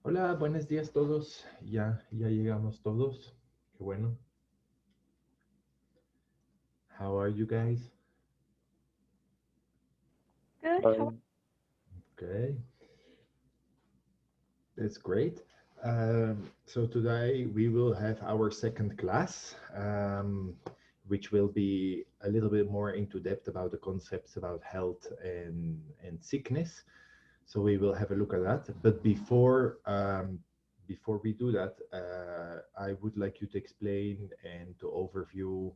Hola, buenos días todos. Ya llegamos todos. Qué bueno. How are you guys? Good. How Okay, that's great. So today we will have our second class, which will be a little bit more into depth about the concepts about health and sickness. So we will have a look at that. But before we do that, I would like you to explain and to overview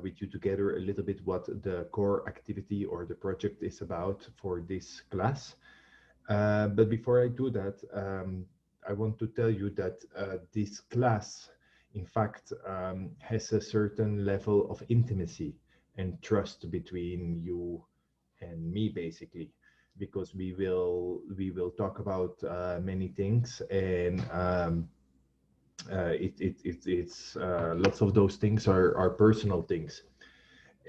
with you together a little bit what the core activity or the project is about for this class. But before I do that, I want to tell you that this class, in fact, has a certain level of intimacy and trust between you and me, basically, because we will talk about many things, and it's lots of those things are personal things.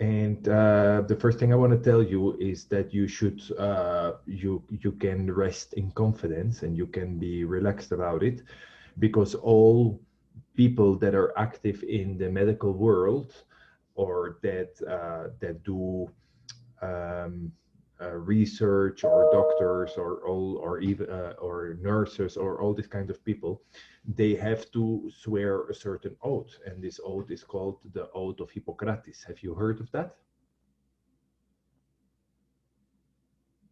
And the first thing I want to tell you is that you should you can rest in confidence and you can be relaxed about it, because all people that are active in the medical world or that do um, research, or doctors, or all, or even or nurses, or all these kind of people, they have to swear a certain oath, and this oath is called the oath of Hippocrates. Have you heard of that?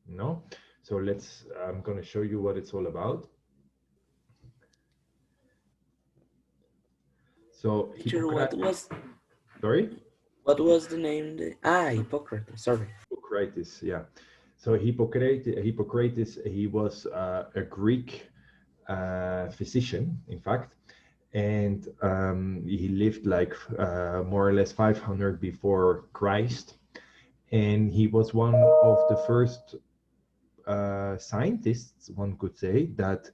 No? So I'm going to show you what it's all about. So Teacher, Hippocrates, sorry? what was the name? Hippocrates. Sorry. Hippocrates, yeah. So Hippocrates, he was a Greek physician, in fact, and he lived like more or less 500 before Christ, and he was one of the first scientists, one could say, that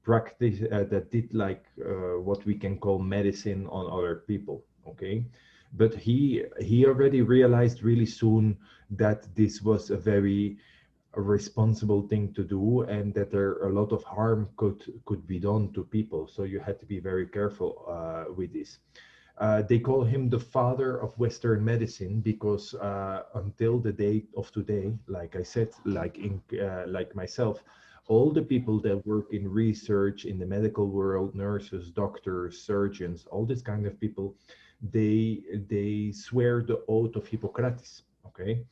that did like what we can call medicine on other people. Okay, but he already realized really soon that this was a very responsible thing to do, and that there a lot of harm could be done to people. So you had to be very careful with this. They call him the father of Western medicine because until the date of today, like I said, like myself, all the people that work in research in the medical world, nurses, doctors, surgeons, all this kind of people, they swear the oath of Hippocrates. Okay,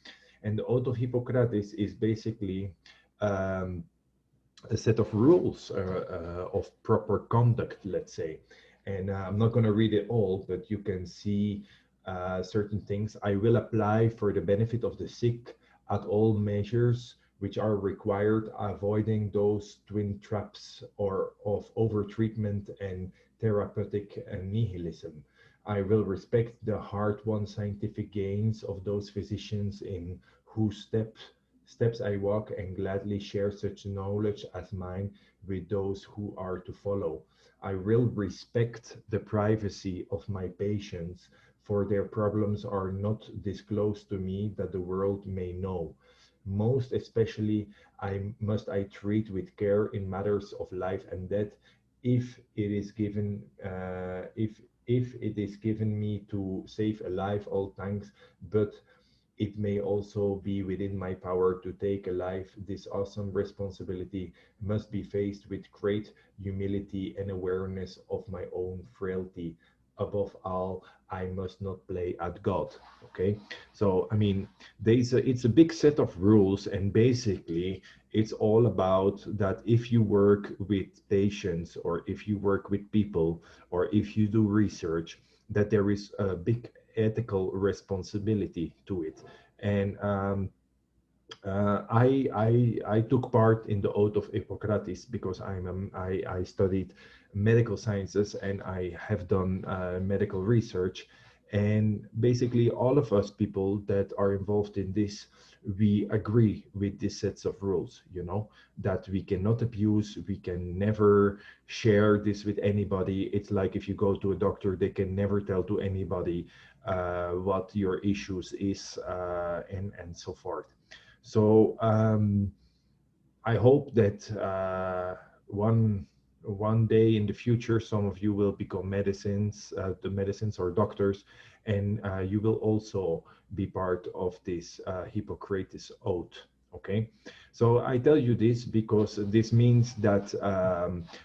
and the oath of Hippocrates is basically um, a set of rules of proper conduct, let's say. And I'm not going to read it all, but you can see certain things. I will apply for the benefit of the sick at all measures which are required, avoiding those twin traps or of overtreatment and therapeutic nihilism. I will respect the hard-won scientific gains of those physicians in whose steps I walk, and gladly share such knowledge as mine with those who are to follow. I will respect the privacy of my patients, for their problems are not disclosed to me that the world may know. Most especially, I treat with care in matters of life and death, if it is given if it is given me to save a life, all thanks, but it may also be within my power to take a life. This awesome responsibility must be faced with great humility and awareness of my own frailty. Above all, I must not play at God. Okay, so I mean, it's a big set of rules, and basically, it's all about that. If you work with patients, or if you work with people, or if you do research, that there is a big ethical responsibility to it. And I took part in the oath of Hippocrates because I studied medical sciences, and I have done medical research. And basically, all of us people that are involved in this, we agree with these sets of rules, that we cannot abuse, we can never share this with anybody. It's like if you go to a doctor, they can never tell to anybody what your issues is, and so forth. So I hope that one one day in the future, some of you will become the medicines or doctors, and you will also be part of this Hippocrates oath. Okay, so I tell you this because this means that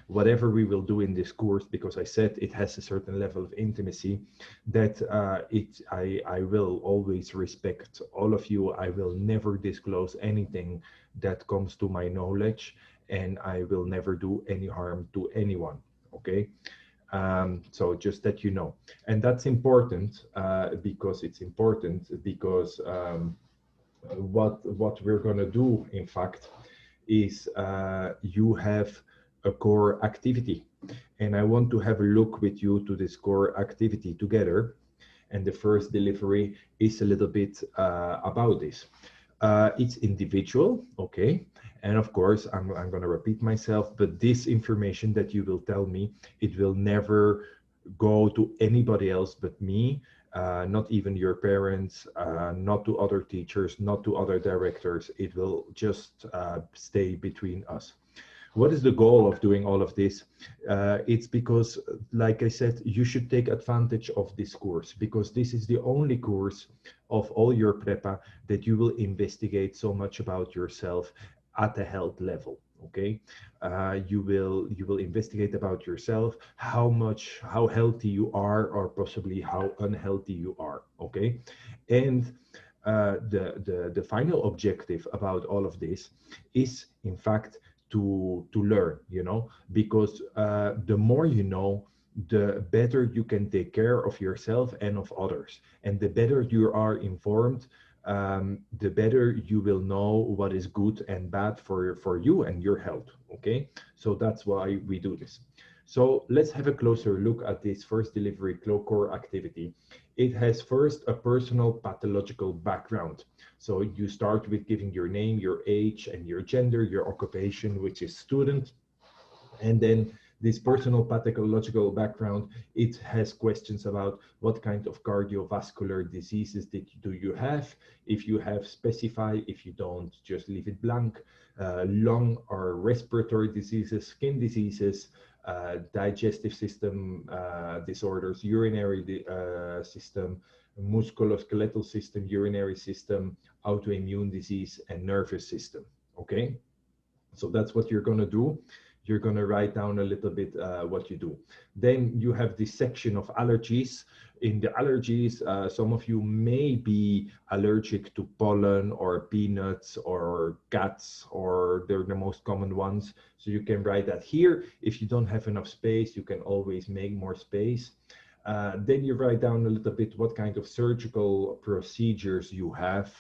whatever we will do in this course, because I said it has a certain level of intimacy, that I will always respect all of you. I will never disclose anything that comes to my knowledge, and I will never do any harm to anyone. Okay, so just that you know, and that's important because it's important because what we're gonna do, in fact, is you have a core activity, and I want to have a look with you to this core activity together. And the first delivery is a little bit about this. It's individual, okay? And of course, I'm going to repeat myself, but this information that you will tell me, it will never go to anybody else but me, not even your parents, not to other teachers, not to other directors. It will just stay between us. What is the goal of doing all of this? It's because, like I said, you should take advantage of this course, because this is the only course of all your prepa that you will investigate so much about yourself at the health level. Okay, you will investigate about yourself, how healthy you are, or possibly how unhealthy you are. Okay, and the final objective about all of this is, in fact, to learn, because the more you know, the better you can take care of yourself and of others, and the better you are informed, the better you will know what is good and bad for you and your health. Okay, so that's why we do this. So let's have a closer look at this first delivery core activity. It has first a personal pathological background. So you start with giving your name, your age, and your gender, your occupation, which is student. And then this personal pathological background, it has questions about what kind of cardiovascular diseases do you have. If you have, specify. If you don't, just leave it blank. Lung or respiratory diseases, skin diseases, digestive system disorders, urinary system, musculoskeletal system, urinary system, autoimmune disease, and nervous system. Okay, so that's what you're going to do. You're going to write down a little bit what you do. Then you have this section of allergies. In the allergies, some of you may be allergic to pollen or peanuts or cats, or they're the most common ones. So you can write that here. If you don't have enough space, you can always make more space. Then you write down a little bit what kind of surgical procedures you have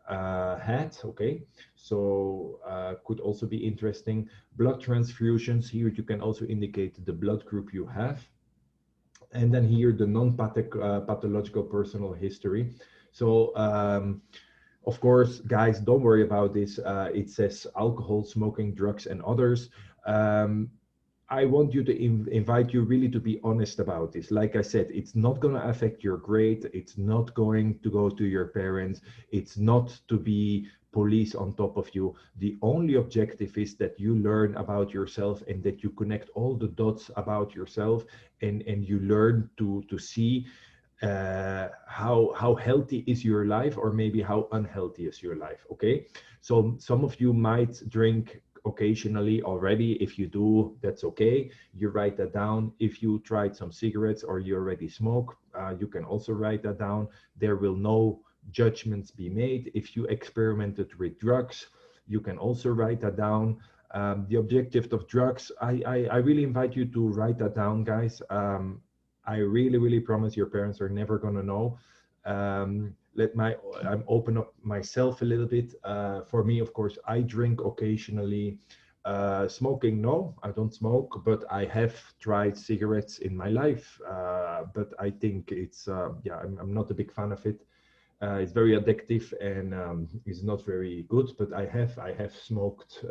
had. Okay, so could also be interesting. Blood transfusions, here you can also indicate the blood group you have. And then here the non-pathological personal history. So of course, guys, don't worry about this. It says alcohol, smoking, drugs, and others. I want you to invite you really to be honest about this. Like I said, it's not going to affect your grade. It's not going to go to your parents. It's not to be police on top of you. The only objective is that you learn about yourself and that you connect all the dots about yourself, and you learn to see how healthy is your life, or maybe how unhealthy is your life. Okay, so some of you might drink occasionally already. If you do, that's okay. You write that down. If you tried some cigarettes or you already smoke, you can also write that down. There will no judgments be made. If you experimented with drugs, you can also write that down. The objective of drugs, I really invite you to write that down, guys. I really promise your parents are never gonna know. I'm open up myself a little bit. For me, of course, I drink occasionally. Smoking, no, I don't smoke, but I have tried cigarettes in my life. But I think it's yeah, I'm not a big fan of it. It's very addictive, and it's not very good. But I have smoked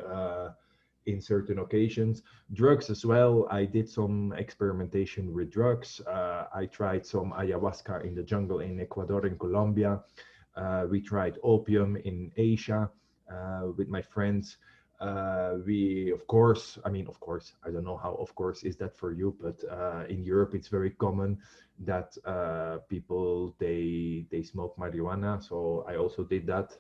in certain occasions. Drugs as well. I did some experimentation with drugs. I tried some ayahuasca in the jungle in Ecuador and Colombia. We tried opium in Asia with my friends. We, of course, I mean, of course, I don't know how, of course, is that for you, but in Europe, it's very common that people they smoke marijuana. So I also did that,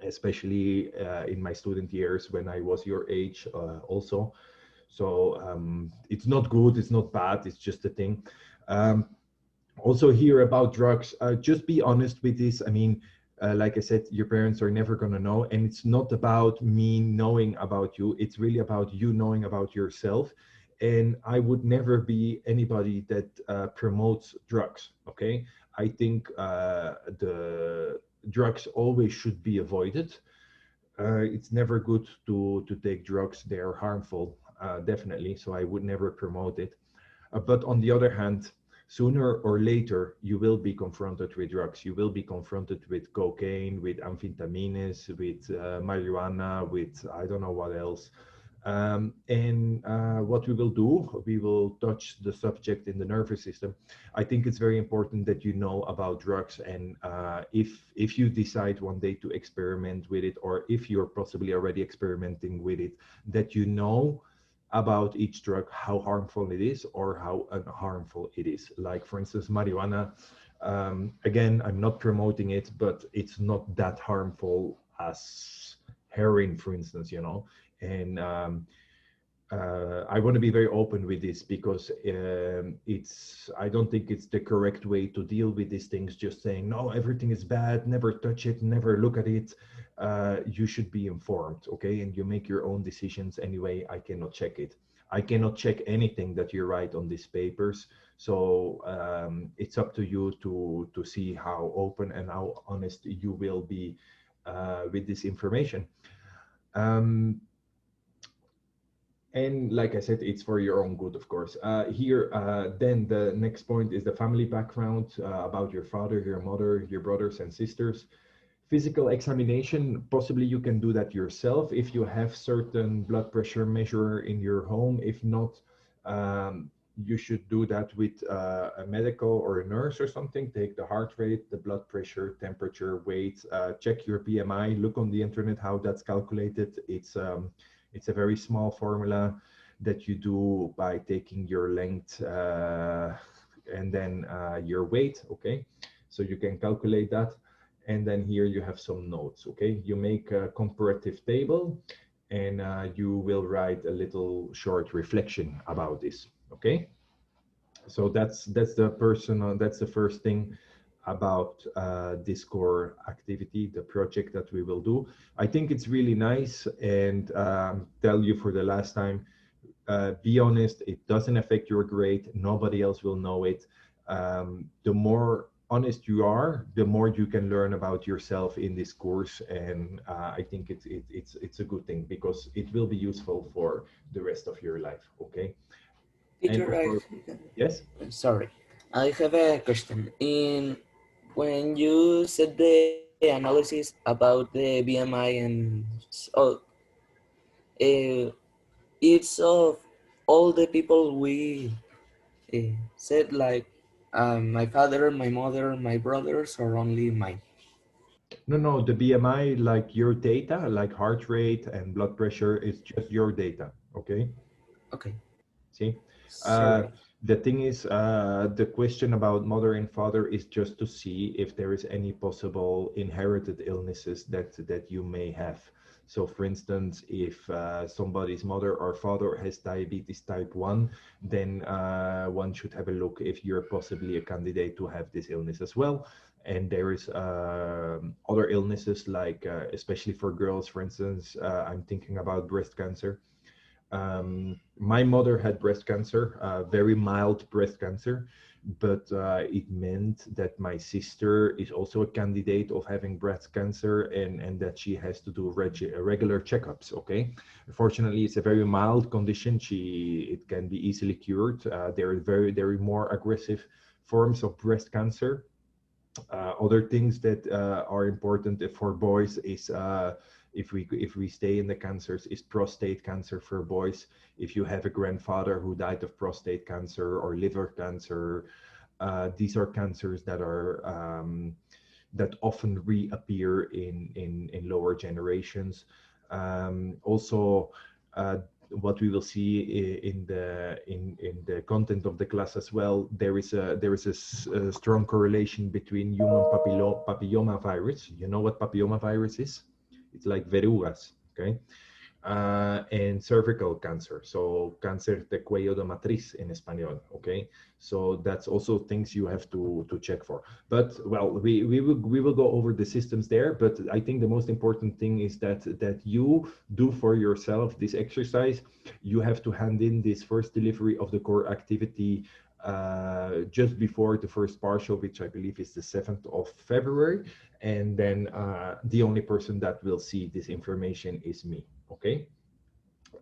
especially in my student years when I was your age, also. So it's not good, it's not bad, it's just a thing. Um, Also hear about drugs, just be honest with this. I mean, like I said, your parents are never going to know, and it's not about me knowing about you, it's really about you knowing about yourself. And I would never be anybody that promotes drugs. Okay, I think the drugs always should be avoided. It's never good to take drugs, they are harmful, definitely, so I would never promote it. But on the other hand, sooner or later, you will be confronted with drugs. You will be confronted with cocaine, with amphetamines, with marijuana, with I don't know what else. And what we will do, we will touch the subject in the nervous system. I think it's very important that you know about drugs, and if you decide one day to experiment with it, or if you're possibly already experimenting with it, that you know about each drug, how harmful it is or how unharmful it is. Like, for instance, marijuana. Again, I'm not promoting it, but it's not that harmful as heroin, for instance, you know. And I want to be very open with this because I don't think it's the correct way to deal with these things. Just saying, no, everything is bad, never touch it, never look at it. You should be informed, okay? And you make your own decisions anyway. I cannot check it. I cannot check anything that you write on these papers. So it's up to you to see how open and how honest you will be with this information. Um, and like I said, it's for your own good, of course. Then the next point is the family background, about your father, your mother, your brothers and sisters. Physical examination, possibly you can do that yourself if you have certain blood pressure measure in your home. If not, you should do that with a medical or a nurse or something. Take the heart rate, the blood pressure, temperature, weight, check your BMI, look on the internet how that's calculated. It's a very small formula that you do by taking your length and then your weight, okay? So you can calculate that. And then here you have some notes, okay? You make a comparative table and you will write a little short reflection about this, okay? So that's the personal, that's the first thing about this core activity, the project that we will do. I think it's really nice, and tell you for the last time, be honest, it doesn't affect your grade, nobody else will know it. The more honest you are, the more you can learn about yourself in this course, and I think it's a good thing because it will be useful for the rest of your life, okay? And Peter, of course, yes. sorry, I have a question. In when you said the analysis about the BMI and uh, it's of all the people we said, like my father, my mother, my brothers, or only mine. No, no, the BMI, like your data, like heart rate and blood pressure, is just your data, okay? Okay, See, uh, sorry. the thing is, the question about mother and father is just to see if there is any possible inherited illnesses that you may have. So, for instance, if somebody's mother or father has diabetes type 1, then one should have a look if you're possibly a candidate to have this illness as well. And there is other illnesses like, especially for girls, for instance, I'm thinking about breast cancer. My mother had breast cancer, very mild breast cancer, but it meant that my sister is also a candidate of having breast cancer, and that she has to do regular checkups. Okay, fortunately, it's a very mild condition. It can be easily cured. There are very more aggressive forms of breast cancer. Other things that are important for boys is, if we stay in the cancers, is prostate cancer for boys. If you have a grandfather who died of prostate cancer or liver cancer, these are cancers that often reappear in lower generations. Also, uh, what we will see in the content of the class as well, there is a strong correlation between human papilloma virus. You know what papilloma virus is? It's like verrugas, okay? And cervical cancer. So cáncer de cuello de matriz in español. Okay, so that's also things you have to check for. But well, we will go over the systems there. But I think the most important thing is that you do for yourself this exercise. You have to hand in this first delivery of the core activity just before the first partial, which I believe is the 7th of February. And then the only person that will see this information is me. Okay.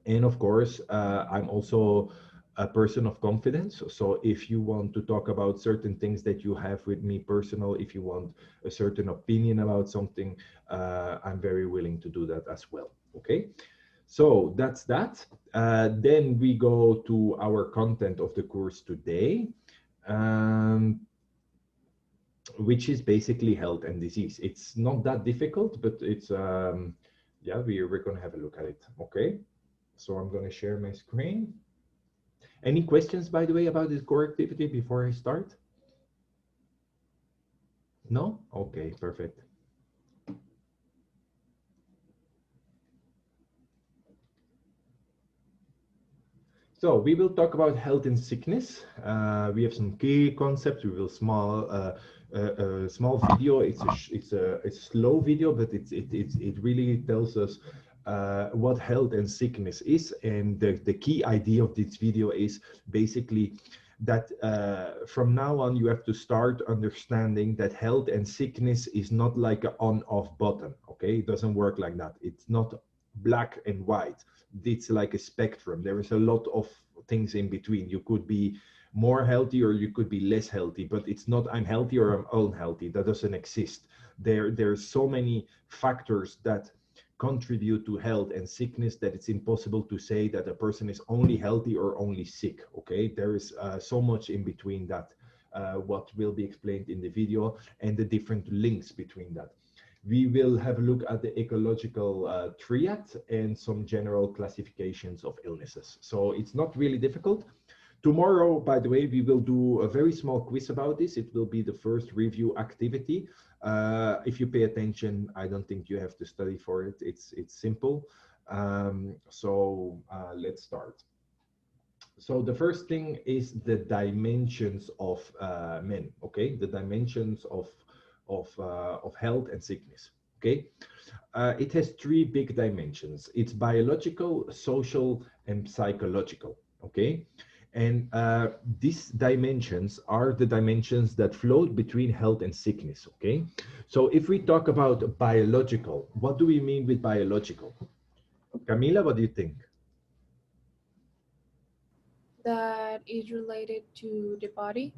And of course, I'm also a person of confidence. So if you want to talk about certain things that you have with me personal, if you want a certain opinion about something, I'm very willing to do that as well. Okay. So that's that. Then we go to our content of the course today, um, which is basically health and disease. It's not that difficult, but it's, yeah, we're going to have a look at it. Okay. So I'm going to share my screen. Any questions, by the way, about this core activity before I start? No? Okay, perfect. So we will talk about health and sickness. We have some key concepts. We will small video. It's a slow video, but it really tells us what health and sickness is. And the key idea of this video is basically that from now on you have to start understanding that health and sickness is not like an on-off button. Okay, it doesn't work like that. It's not black and white. It's like a spectrum. There is a lot of things in between. You could be more healthy or you could be less healthy, but it's not I'm healthy or I'm unhealthy. That doesn't exist. There's so many factors that contribute to health and sickness that it's impossible to say that a person is only healthy or only sick. Okay, there is so much in between that, what will be explained in the video, and the different links between that. We will have a look at the ecological triad and some general classifications of illnesses. So it's not really difficult. Tomorrow, by the way, we will do a very small quiz about this. It will be the first review activity. If you pay attention, I don't think you have to study for it. It's simple. Let's start. So the first thing is the dimensions of men. Okay, the dimensions of health and sickness. Okay, it has three big dimensions. It's biological, social, and psychological. Okay, and these dimensions are the dimensions that float between health and sickness. Okay, so if we talk about biological, what do we mean with biological? Camila, what do you think? That is related to the body.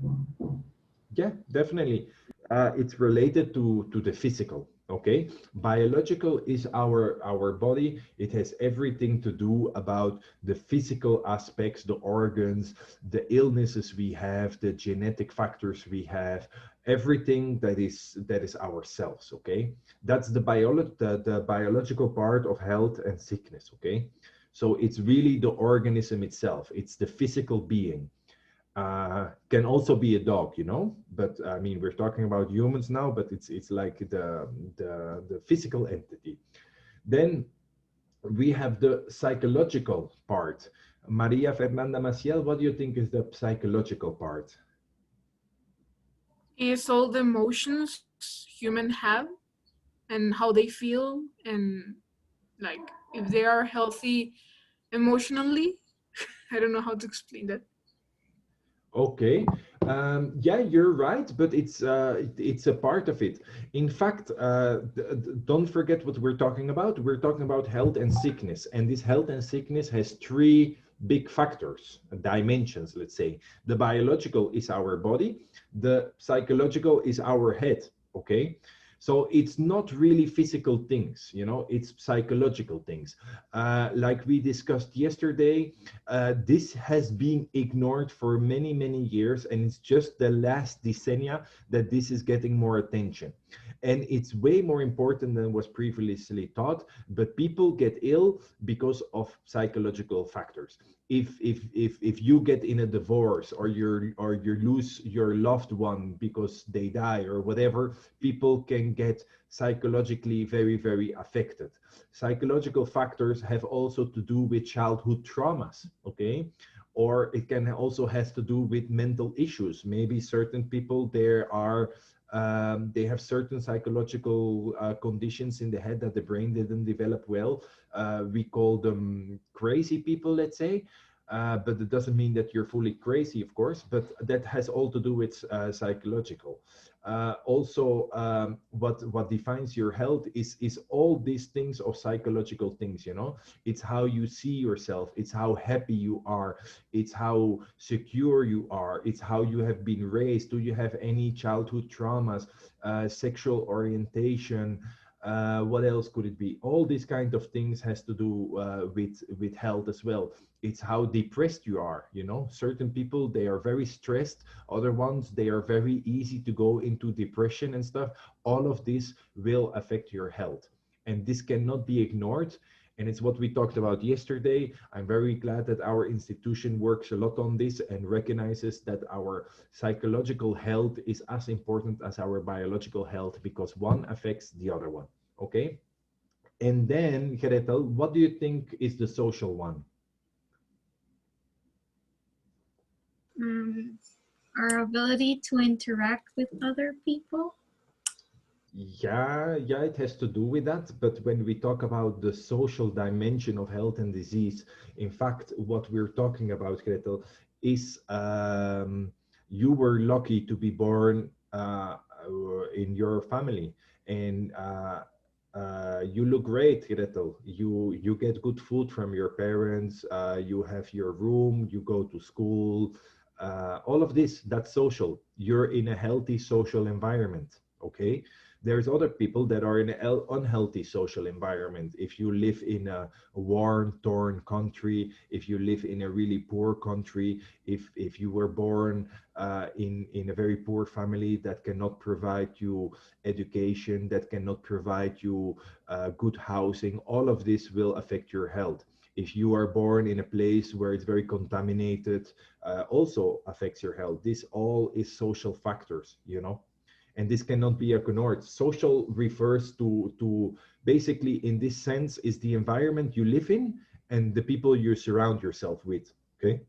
Yeah, definitely. It's related to the physical. Okay, biological is our body. It has everything to do about the physical aspects, the organs, the illnesses we have, the genetic factors we have, everything that is ourselves. Okay, that's the biological part of health and sickness. Okay, so it's really the organism itself. It's the physical being. Can also be a dog, but I mean, we're talking about humans now, but it's like the physical entity. Then we have the psychological part. Maria Fernanda Maciel, what do you think is the psychological part? Is all the emotions human have and how they feel, and like if they are healthy emotionally. I don't know how to explain that. Okay. Yeah, you're right, but it's a part of it. In fact, don't forget what we're talking about. We're talking about health and sickness, and this health and sickness has three big factors, dimensions, let's say. The biological is our body, the psychological is our head, okay? So it's not really physical things, it's psychological things. Like we discussed yesterday, this has been ignored for many, many years, and it's just the last decennia that this is getting more attention. And it's way more important than was previously thought. But people get ill because of psychological factors. If you get in a divorce, or you lose your loved one because they die or whatever, people can get psychologically very, very affected. Psychological factors have also to do with childhood traumas, okay? Or it can also has to do with mental issues. Maybe certain people, there are they have certain psychological conditions in the head that the brain didn't develop well. We call them crazy people, let's say. But it doesn't mean that you're fully crazy, of course, but that has all to do with psychological. Also, what defines your health is all these things of psychological things, you know. It's how you see yourself, it's how happy you are, it's how secure you are, it's how you have been raised. Do you have any childhood traumas, sexual orientation, what else could it be? All these kind of things has to do with health as well. It's how depressed you are, you know. Certain people, they are very stressed, other ones, they are very easy to go into depression and stuff. All of this will affect your health, and this cannot be ignored. And it's what we talked about yesterday. I'm very glad that our institution works a lot on this and recognizes that our psychological health is as important as our biological health, because one affects the other one. Okay? And then, Gretel, what do you think is the social one? Um, our ability to interact with other people. Yeah, it has to do with that. But when we talk about the social dimension of health and disease, in fact, what we're talking about, Gretel, is you were lucky to be born in your family, and you look great, Gretel. You get good food from your parents. You have your room. You go to school. All of this, that's social. You're in a healthy social environment. Okay, there's other people that are in an unhealthy social environment. If you live in a war torn country, if you live in a really poor country, if you were born in a very poor family that cannot provide you education, that cannot provide you good housing, all of this will affect your health. If you are born in a place where it's very contaminated, also affects your health. This all is social factors, you know, and this cannot be ignored. Social refers to basically, in this sense, is the environment you live in and the people you surround yourself with. Okay.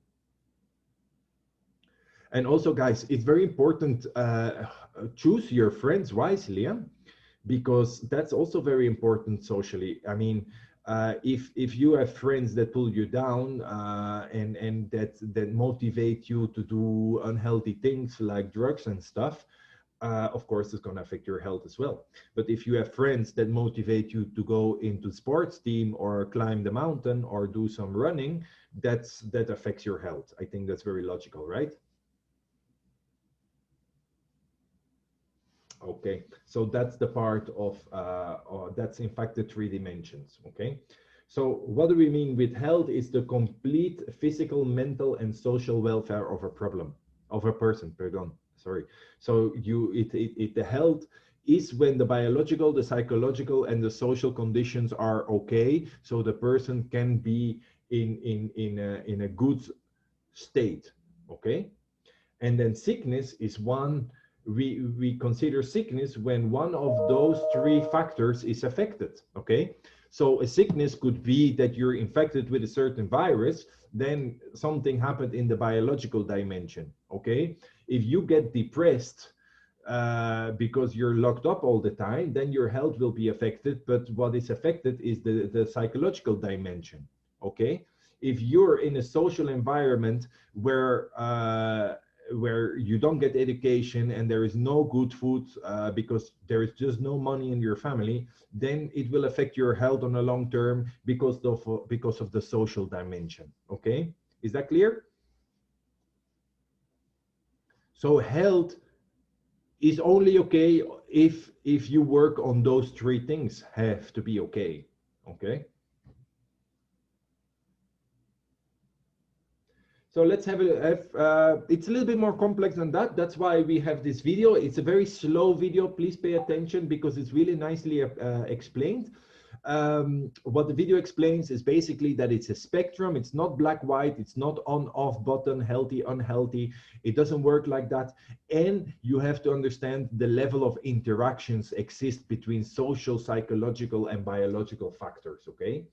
And also, guys, it's very important, choose your friends wisely, yeah? Because that's also very important socially. I mean, if you have friends that pull you down, and that motivate you to do unhealthy things like drugs and stuff, of course, it's going to affect your health as well. But if you have friends that motivate you to go into sports team or climb the mountain or do some running, that affects your health. I think that's very logical, right? Okay, so that's the part of, that's in fact the three dimensions, okay? So what do we mean with health? Is the complete physical, mental, and social welfare of a person, pardon, sorry. So the health is when the biological, the psychological, and the social conditions are okay, so the person can be in a good state, okay? And then sickness is one, we consider sickness when one of those three factors is affected, okay? So a sickness could be that you're infected with a certain virus, then something happened in the biological dimension, okay? If you get depressed because you're locked up all the time, then your health will be affected, but what is affected is the psychological dimension, okay? If you're in a social environment where you don't get education and there is no good food because there is just no money in your family, then it will affect your health on a long term because of the social dimension. Okay, is that clear? So health is only okay if you work on those three things. Have to be okay. Okay. So let's it's a little bit more complex than that. That's why we have this video. It's a very slow video. Please pay attention because it's really nicely explained. What the video explains is basically that it's a spectrum. It's not black, white. It's not on, off button, healthy, unhealthy. It doesn't work like that. And you have to understand the level of interactions exist between social, psychological, and biological factors, okay?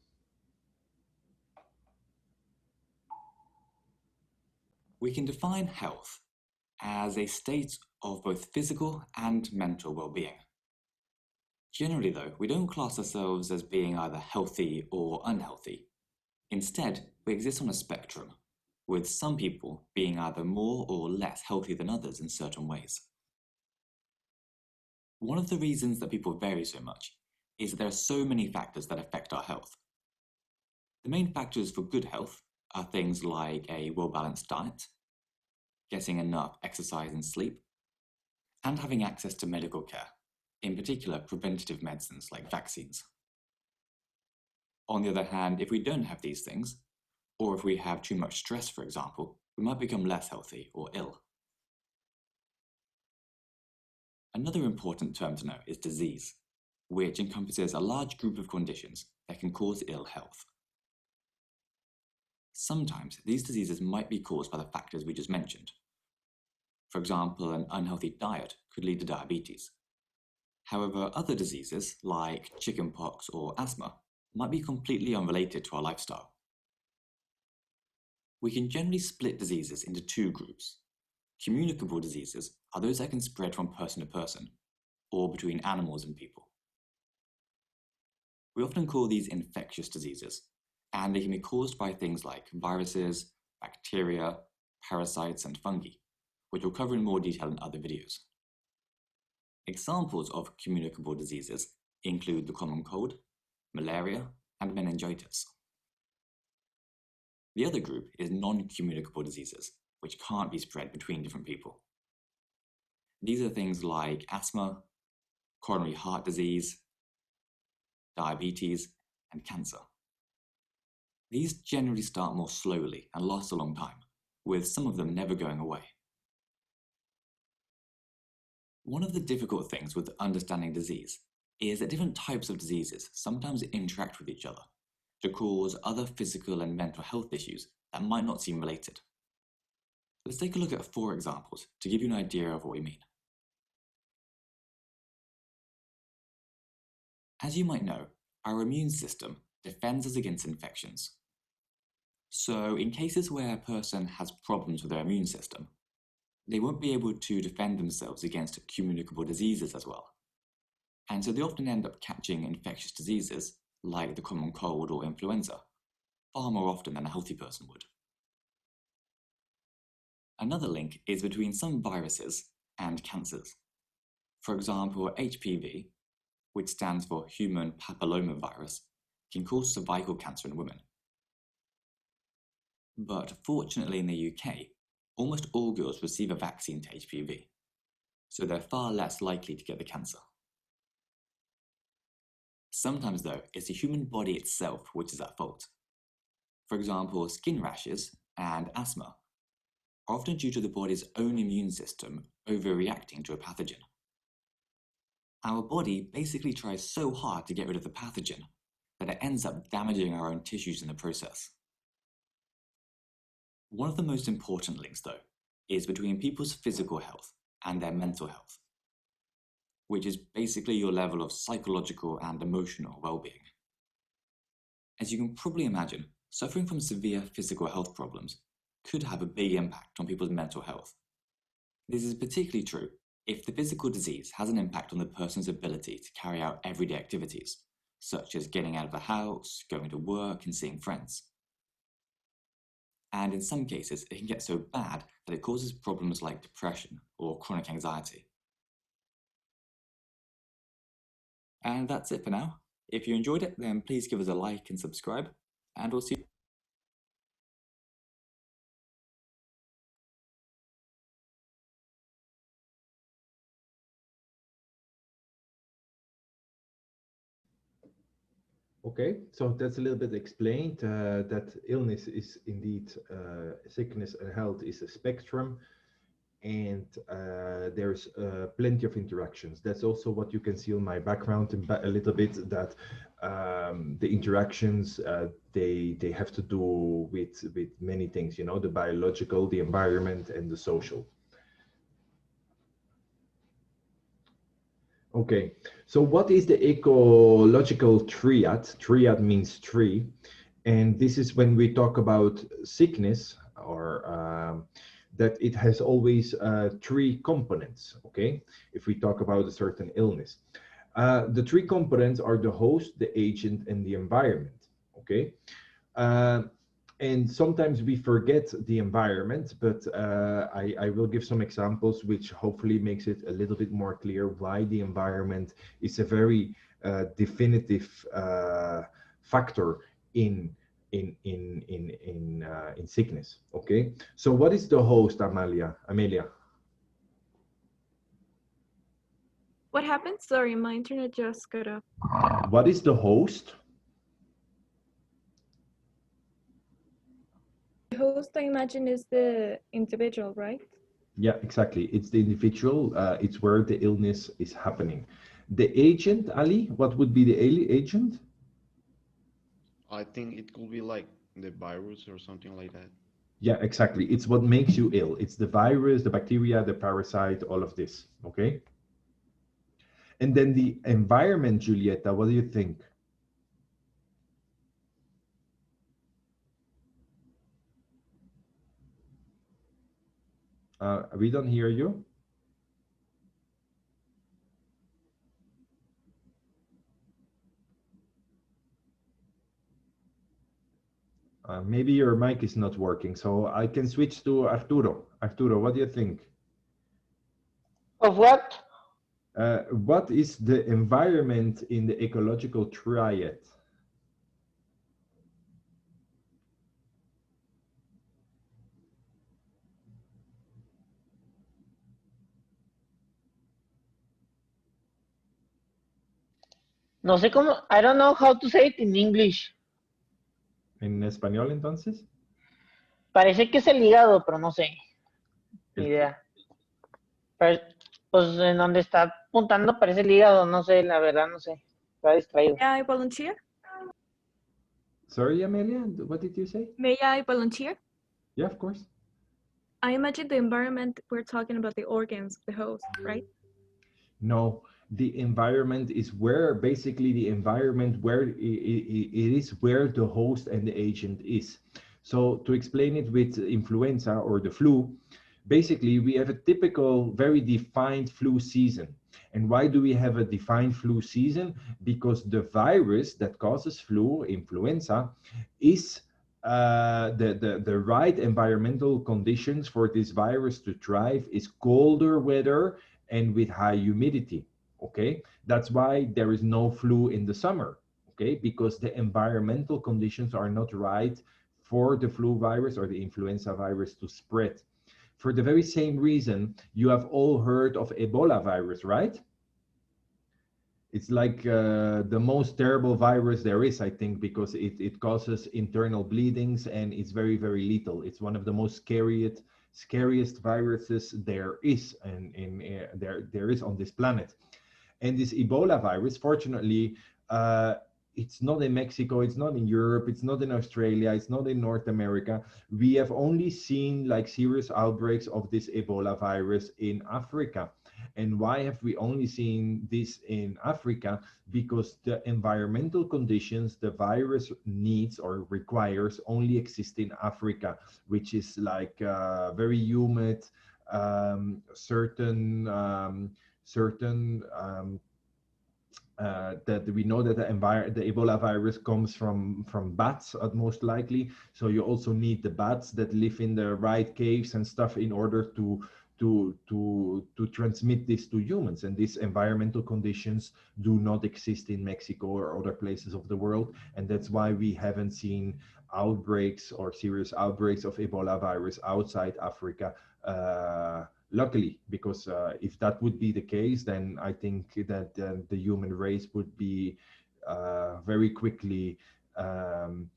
We can define health as a state of both physical and mental well-being. Generally, though, we don't class ourselves as being either healthy or unhealthy. Instead, we exist on a spectrum, with some people being either more or less healthy than others in certain ways. One of the reasons that people vary so much is that there are so many factors that affect our health. The main factors for good health are things like a well-balanced diet, getting enough exercise and sleep, and having access to medical care, in particular preventative medicines like vaccines. On the other hand, if we don't have these things, or if we have too much stress, for example, we might become less healthy or ill. Another important term to know is disease, which encompasses a large group of conditions that can cause ill health. Sometimes these diseases might be caused by the factors we just mentioned. For example, an unhealthy diet could lead to diabetes. However, other diseases like chickenpox or asthma might be completely unrelated to our lifestyle. We can generally split diseases into two groups. Communicable diseases are those that can spread from person to person, or between animals and people. We often call these infectious diseases, and they can be caused by things like viruses, bacteria, parasites, and fungi, which we'll cover in more detail in other videos. Examples of communicable diseases include the common cold, malaria, and meningitis. The other group is non-communicable diseases, which can't be spread between different people. These are things like asthma, coronary heart disease, diabetes, and cancer. These generally start more slowly and last a long time, with some of them never going away. One of the difficult things with understanding disease is that different types of diseases sometimes interact with each other to cause other physical and mental health issues that might not seem related. Let's take a look at 4 examples to give you an idea of what we mean. As you might know, our immune system defends us against infections. So in cases where a person has problems with their immune system, they won't be able to defend themselves against communicable diseases as well. And so they often end up catching infectious diseases like the common cold or influenza far more often than a healthy person would. Another link is between some viruses and cancers. For example, HPV, which stands for human papillomavirus, can cause cervical cancer in women. But fortunately in the UK, almost all girls receive a vaccine to HPV, so they're far less likely to get the cancer. Sometimes though, it's the human body itself which is at fault. For example, skin rashes and asthma are often due to the body's own immune system overreacting to a pathogen. Our body basically tries so hard to get rid of the pathogen that it ends up damaging our own tissues in the process. One of the most important links, though, is between people's physical health and their mental health, which is basically your level of psychological and emotional well-being. As you can probably imagine, suffering from severe physical health problems could have a big impact on people's mental health. This is particularly true if the physical disease has an impact on the person's ability to carry out everyday activities, such as getting out of the house, going to work, and seeing friends. And in some cases, it can get so bad that it causes problems like depression or chronic anxiety. And that's it for now. If you enjoyed it, then please give us a like and subscribe, and we'll see you. Okay, so that's a little bit explained that illness is indeed sickness and health is a spectrum, and there's plenty of interactions. That's also what you can see on my background a little bit, that the interactions they have to do with many things, you know, the biological, the environment, and the social. Okay, so what is the ecological triad? Triad means tree, and this is when we talk about sickness, or that it has always three components. Okay, if we talk about a certain illness, the three components are the host, the agent, and the environment. Okay, uh, and sometimes we forget the environment, but I will give some examples which hopefully makes it a little bit more clear why the environment is a very definitive factor in in sickness. Okay, so what is the host, Amelia? What happened? Sorry, my internet just cut off. What is the host? The host, I imagine, is the individual, right? Yeah, exactly. It's the individual. It's where the illness is happening. The agent, Ali, what would be the agent? I think it could be like the virus or something like that. Yeah, exactly. It's what makes you ill. It's the virus, the bacteria, the parasite, all of this. Okay. And then the environment, Julieta, what do you think? We don't hear you. Maybe your mic is not working, so I can switch to Arturo. Arturo, what do you think? Of what? What is the environment in the ecological triad? No sé cómo. I don't know how to say it in English. ¿En español, entonces? Parece que es el hígado, pero no sé. Ni El- idea. Pues en donde está apuntando parece el hígado, no sé, la verdad, no sé. Está distraído. May I volunteer? Sorry, Amelia, what did you say? May I volunteer? Yeah, of course. I imagine the environment, we're talking about the organs of the host, right? No, the environment is where, basically the environment where it is where the host and the agent is. So to explain it with influenza or the flu, basically we have a typical, very defined flu season. And why do we have a defined flu season? Because the virus that causes flu, influenza, is the right environmental conditions for this virus to thrive is colder weather and with high humidity. Okay, that's why there is no flu in the summer. Okay, because the environmental conditions are not right for the flu virus or the influenza virus to spread. For the very same reason, you have all heard of Ebola virus, right? It's like the most terrible virus there is, I think, because it causes internal bleedings and it's very, very lethal. It's one of the most scariest viruses there is, and there is on this planet. And this Ebola virus, fortunately, it's not in Mexico, it's not in Europe, it's not in Australia, it's not in North America. We have only seen like serious outbreaks of this Ebola virus in Africa. And why have we only seen this in Africa? Because the environmental conditions the virus needs or requires only exist in Africa, which is like very humid, certain that we know that the Ebola virus comes from bats most likely. So you also need the bats that live in the right caves and stuff in order to transmit this to humans. And these environmental conditions do not exist in Mexico or other places of the world, and that's why we haven't seen outbreaks or serious outbreaks of Ebola virus outside Africa. Luckily, because if that would be the case, then I think that the human race would be very quickly um,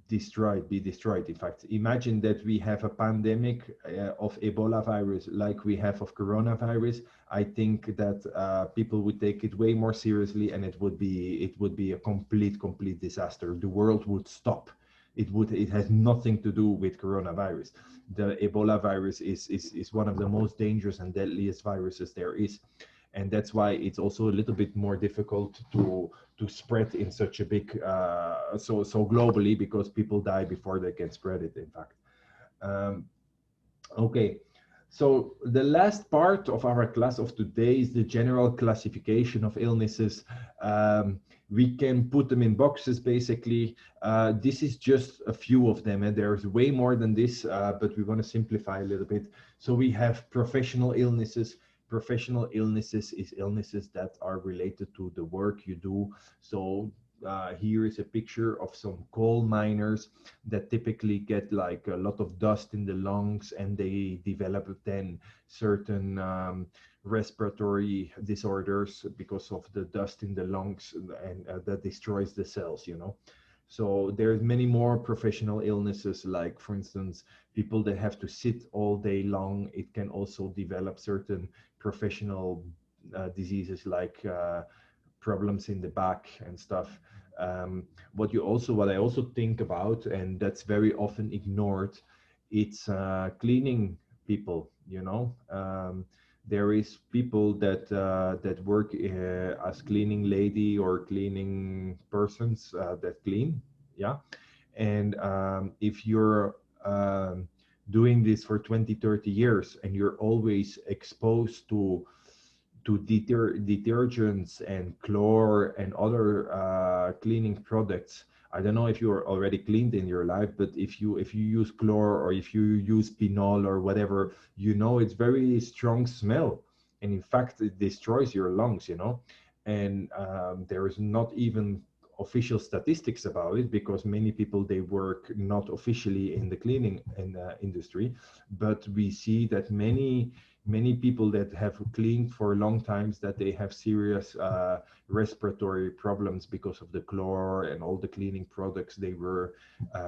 be destroyed. In fact, imagine that we have a pandemic of Ebola virus like we have of coronavirus. I think that people would take it way more seriously, and it would be a complete disaster. The world would stop. It has nothing to do with coronavirus. The Ebola virus is one of the most dangerous and deadliest viruses there is, and that's why it's also a little bit more difficult to spread in such a big so globally, because people die before they can spread it, in fact. um, okay, so the last part of our class of today is the general classification of illnesses. We can put them in boxes, basically. This is just a few of them, and there's way more than this, but we want to simplify a little bit. So we have professional illnesses. Professional illnesses is illnesses that are related to the work you do. So here is a picture of some coal miners that typically get like a lot of dust in the lungs, and they develop then certain respiratory disorders because of the dust in the lungs, and that destroys the cells, you know. So there's many more professional illnesses, like for instance, people that have to sit all day long. It can also develop certain professional diseases like problems in the back and stuff. What I also think about, and that's very often ignored, it's cleaning people. You know, there is people that work as cleaning lady or cleaning persons that clean. Yeah, and if you're doing this for 20-30 years, and you're always exposed to detergents and chlor and other cleaning products. I don't know if you're already cleaned in your life, but if you use chlor, or if you use phenol or whatever, you know it's very strong smell, and in fact it destroys your lungs, you know. And there is not even official statistics about it, because many people, they work not officially in the cleaning industry, but we see that many people that have cleaned for long times, that they have serious respiratory problems because of the chlor and all the cleaning products they were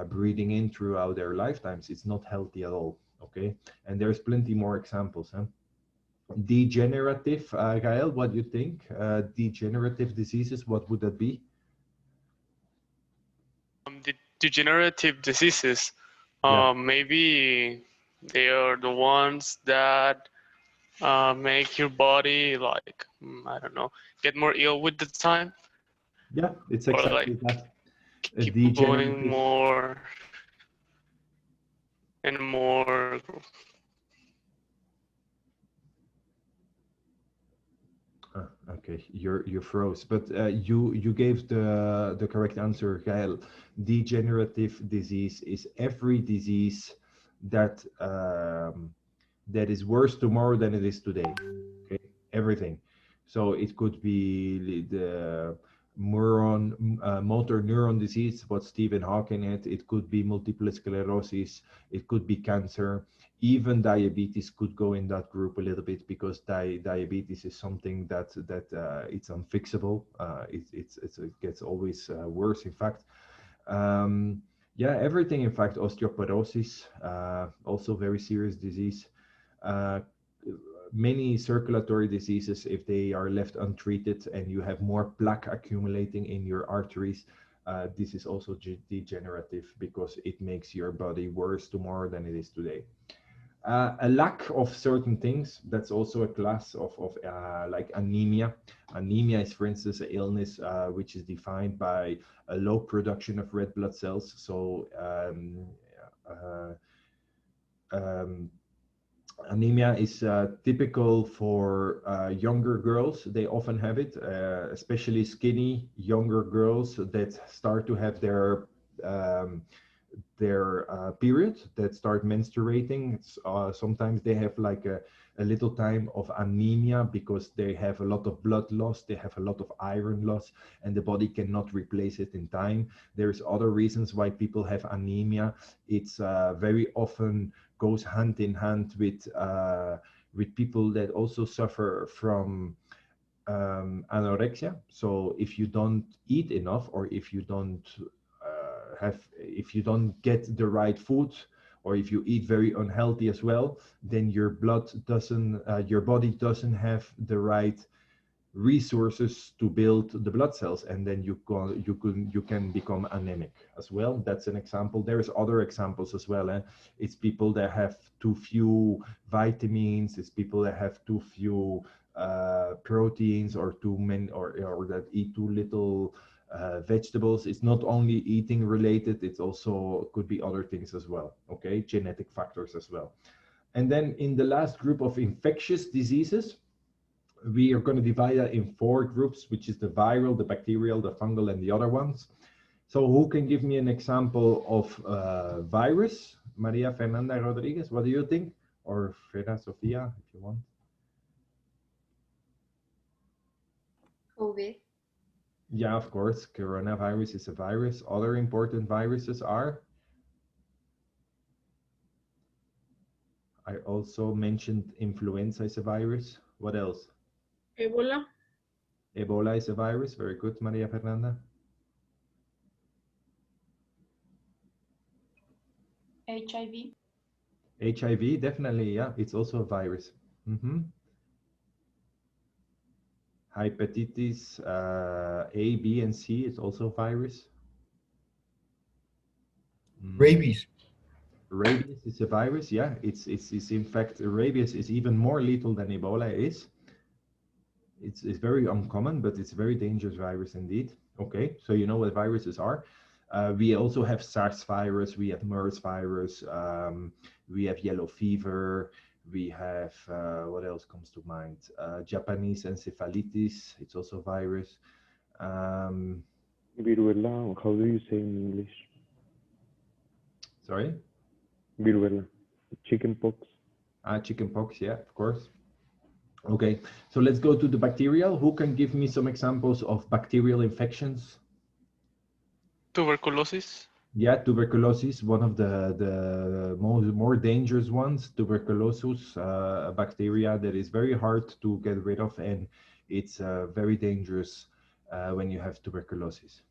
breathing in throughout their lifetimes. It's not healthy at all. Okay, and there's plenty more examples. Degenerative, Gael, what do you think? Degenerative diseases, what would that be? The degenerative diseases, Yeah. maybe they are the ones that make your body like I don't know, get more ill with the time, Yeah, it's or exactly like that. A keep going degenerative. more and more. Okay, you froze, but you gave the correct answer, Gael. Degenerative disease is every disease that that is worse tomorrow than it is today. Okay, everything. So it could be the motor neuron disease, what Stephen Hawking had. It could be multiple sclerosis. It could be cancer. Even diabetes could go in that group a little bit, because diabetes is something that it's unfixable. It gets always worse. In fact, yeah, everything. In fact, osteoporosis, also very serious disease. Uh, Many circulatory diseases, if they are left untreated and you have more plaque accumulating in your arteries, this is also degenerative, because it makes your body worse tomorrow than it is today. A lack of certain things, that's also a class of like anemia. Anemia is, for instance, an illness which is defined by a low production of red blood cells. So uh, um, anemia is typical for younger girls. They often have it, especially skinny younger girls that start to have um, their period, that start menstruating. Sometimes they have like a little time of anemia, because they have a lot of blood loss, they have a lot of iron loss, and the body cannot replace it in time. There's other reasons why people have anemia. It's very often goes hand in hand with people that also suffer from anorexia. So if you don't eat enough, or if you don't if you don't get the right food, or if you eat very unhealthy as well, then your blood doesn't, your body doesn't have the right resources to build the blood cells, and then you can become anemic as well. That's an example. There's other examples as well. It's people that have too few vitamins. It's people that have too few proteins, or too many, or that eat too little vegetables. It's not only eating related, it's also could be other things as well. Okay, genetic factors as well. And then in the last group of infectious diseases, we are going to divide that in 4 groups, which is the viral, the bacterial, the fungal, and the other ones. So who can give me an example of virus? Maria Fernanda Rodriguez, what do you think? Or Freda Sofia, if you want. COVID. Yeah, of course, coronavirus is a virus. Other important viruses are? I also mentioned influenza is a virus. What else? Ebola. Ebola is a virus. Very good, Maria Fernanda. HIV. HIV, definitely, yeah, it's also a virus. Hepatitis A, B, and C is also a virus. Rabies. Rabies is a virus, yeah. It's in fact, rabies is even more lethal than Ebola is. It's very uncommon, but it's a very dangerous virus indeed. Okay, so you know what viruses are. We also have SARS virus, we have MERS virus, we have yellow fever, we have, what else comes to mind? Japanese encephalitis, it's also a virus. Viruela, how do you say in English? Sorry? Viruela, chickenpox. Chickenpox, yeah, of course. Okay, so let's go to the bacterial. Who can give me some examples of bacterial infections? Tuberculosis. Yeah, tuberculosis, one of the more dangerous ones. Tuberculosis, a bacteria that is very hard to get rid of, and it's very dangerous when you have tuberculosis.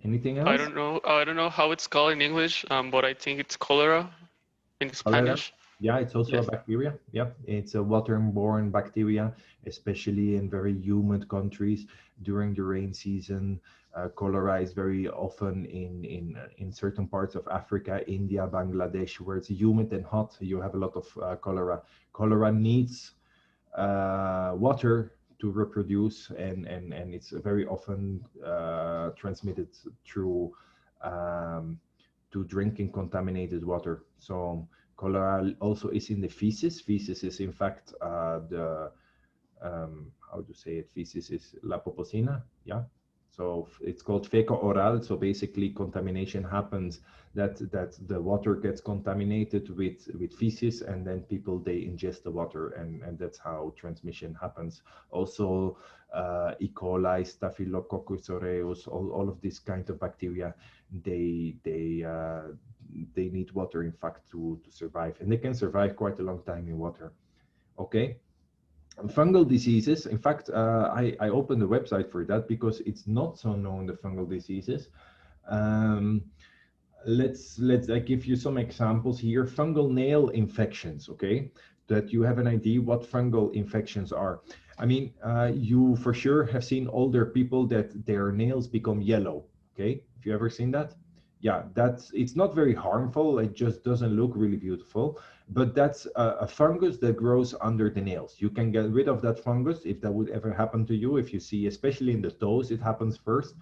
Anything else? I don't know how it's called in English, but I think it's cholera in Cholera? Spanish. Yeah, it's also a bacteria. Yeah, it's a waterborne bacteria, especially in very humid countries during the rain season. Cholera is very often in certain parts of Africa, India, Bangladesh, where it's humid and hot. You have a lot of cholera. Cholera needs water to reproduce, and it's very often transmitted through to drinking contaminated water. So cholera also is in the feces. Feces is in fact the how to say it? Feces is la poposina. Yeah. So it's called fecal-oral. So basically, contamination happens that the water gets contaminated with feces, and then people they ingest the water, and that's how transmission happens. Also, E. coli, Staphylococcus aureus, all of these kind of bacteria, they need water, in fact, to survive, and they can survive quite a long time in water. Okay. Fungal diseases, in fact, I opened the website for that because it's not so known, the fungal diseases. Let's I give you some examples here. Fungal nail infections, okay, that you have an idea what fungal infections are. I mean, you for sure have seen older people that their nails become yellow, okay? Have you ever seen that? Yeah, it's not very harmful. It just doesn't look really beautiful, but that's a fungus that grows under the nails. You can get rid of that fungus if that would ever happen to you. If you see, especially in the toes, it happens first.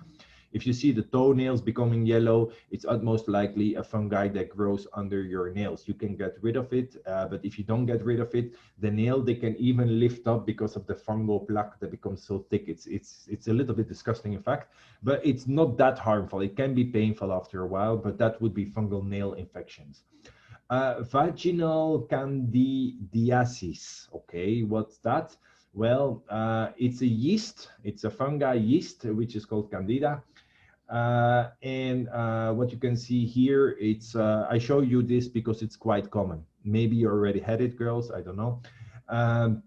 If you see the toenails becoming yellow, it's utmost likely a fungi that grows under your nails. You can get rid of it, but if you don't get rid of it, the nail, they can even lift up because of the fungal plaque that becomes so thick. It's a little bit disgusting, in fact, but it's not that harmful. It can be painful after a while, but that would be fungal nail infections. Vaginal candidiasis, okay, what's that? Well, it's a yeast, it's a fungi yeast, which is called candida. And what you can see here, it's I show you this because it's quite common. Maybe you already had it, girls, I don't know. um,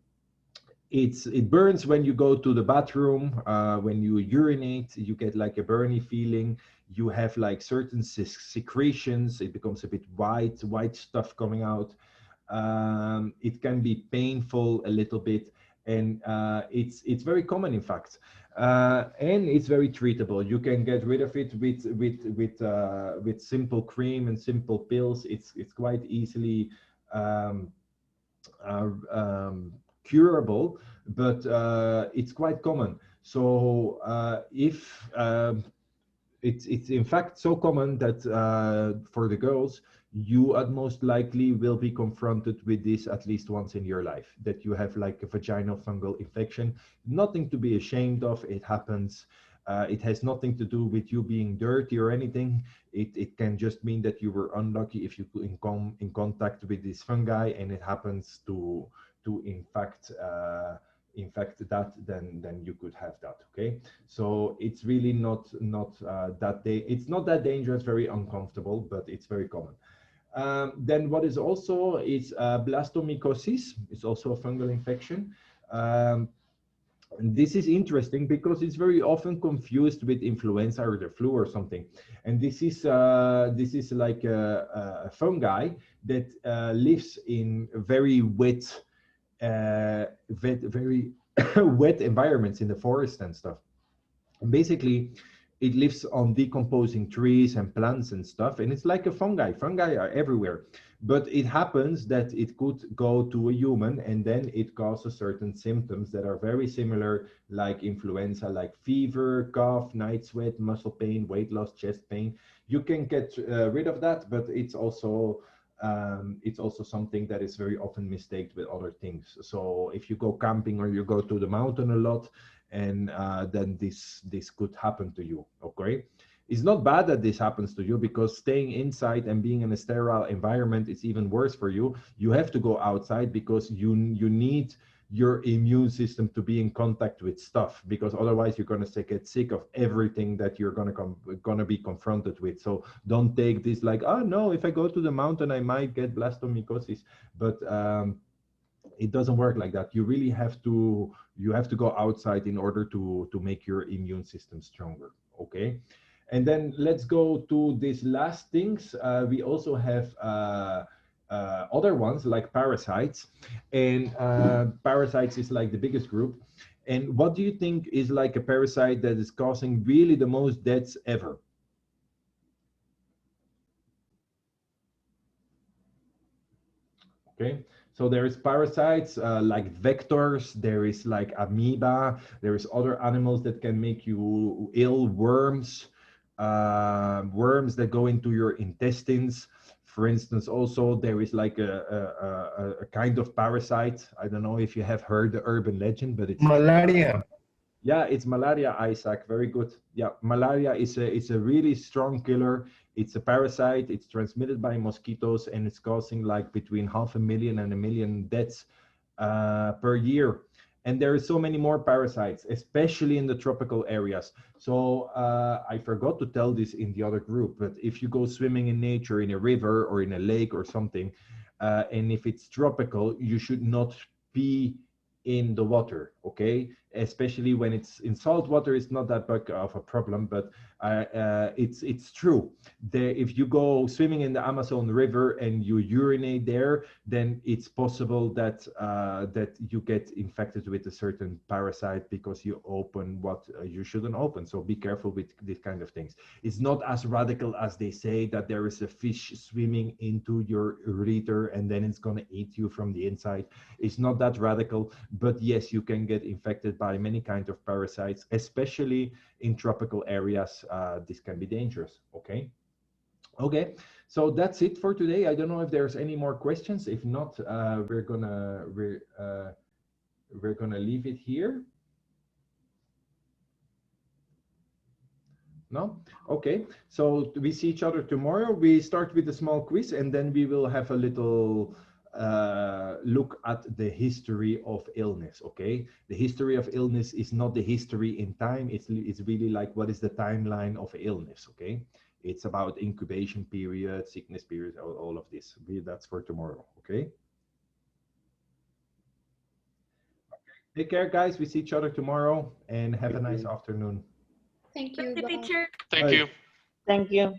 it burns when you go to the bathroom. When you urinate, you get like a burny feeling. You have like certain secretions. It becomes a bit white stuff coming out. It can be painful a little bit, and it's very common, in fact, and it's very treatable. You can get rid of it with simple cream and simple pills. It's quite easily um, uh, curable, but it's quite common. So if it's in fact so common that for the girls, you at most likely will be confronted with this at least once in your life, that you have like a vaginal fungal infection. Nothing to be ashamed of. It happens. It has nothing to do with you being dirty or anything. It can just mean that you were unlucky if you put in contact with this fungi, and it happens to infect that, then you could have that. Okay, so it's really not it's not that dangerous, very uncomfortable, but it's very common. Then what is also is blastomycosis. It's also a fungal infection. And this is interesting because it's very often confused with influenza or the flu or something. And this is like a fungi that lives in very very wet environments in the forest and stuff. And basically, it lives on decomposing trees and plants and stuff, and it's like a fungi. Fungi are everywhere, but it happens that it could go to a human, and then it causes certain symptoms that are very similar, like influenza, like fever, cough, night sweat, muscle pain, weight loss, chest pain. You can get rid of that, but it's also something that is very often mistaken with other things. So if you go camping or you go to the mountain a lot, and then this could happen to you. Okay, it's not bad that this happens to you, because staying inside and being in a sterile environment is even worse for you. You have to go outside because you need your immune system to be in contact with stuff, because otherwise you're going to get sick of everything that you're going to be confronted with. So don't take this like, oh no, if I go to the mountain I might get blastomycosis. But it doesn't work like that. You really have to go outside in order to make your immune system stronger. Okay, and then let's go to these last things. We also have other ones like parasites, and parasites is like the biggest group. And what do you think is like a parasite that is causing really the most deaths ever? Okay, so there is parasites like vectors, there is like amoeba, there is other animals that can make you ill, worms, worms that go into your intestines. For instance, also there is like a kind of parasite. I don't know if you have heard the urban legend, but it's Malaria. yeah, it's malaria, Isaac. Very good. Yeah, malaria is a really strong killer. It's a parasite. It's transmitted by mosquitoes, and it's causing like between 500,000 and 1,000,000 deaths per year. And there are so many more parasites, especially in the tropical areas. So I forgot to tell this in the other group, but if you go swimming in nature, in a river or in a lake or something, and if it's tropical, you should not be in the water, okay? Especially when it's in salt water, it's not that big of a problem, but it's true. If you go swimming in the Amazon River and you urinate there, then it's possible that that you get infected with a certain parasite because you open what you shouldn't open. So be careful with these kind of things. It's not as radical as they say, that there is a fish swimming into your ureter and then it's going to eat you from the inside. It's not that radical, but yes, you can get infected by many kinds of parasites, especially in tropical areas. This can be dangerous. Okay. Okay, so that's it for today. I don't know if there's any more questions. If not, we're gonna leave it here. No? Okay, so we see each other tomorrow. We start with a small quiz, and then we will have a little look at the history of illness. Okay, the history of illness is not the history in time. It's really like, what is the timeline of illness? Okay, It's about incubation period, sickness period, all of this. That's for tomorrow, okay? Take care, guys. We see each other tomorrow, and have a nice afternoon. Thank Thank you. you, Bye. teacher. Thank Bye. you. Thank you.